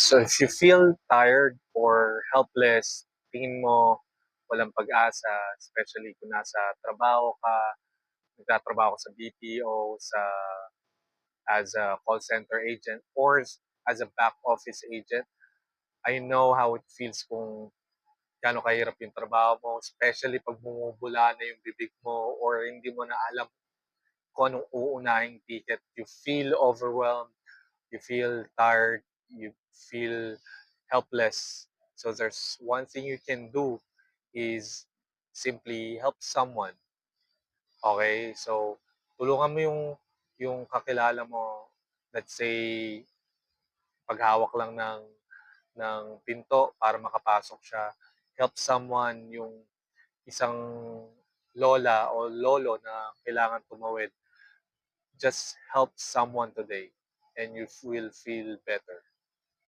So if you feel tired or helpless, tingin mo walang pag-asa, especially kung nasa trabaho ka, nagtatrabaho ka sa BPO, as a call center agent, or as a back office agent, I know how it feels kung gaano kahirap yung trabaho mo, especially pag bumubula na yung bibig mo or hindi mo na alam kung anong uunahing ticket. You feel overwhelmed, you feel tired, you feel helpless. So there's one thing you can do is simply help someone. Okay? So tulungan mo yung kakilala mo, let's say paghawak lang ng pinto para makapasok siya. Help someone yung isang lola o lolo na kailangan tumawid. Just help someone today and you will feel better.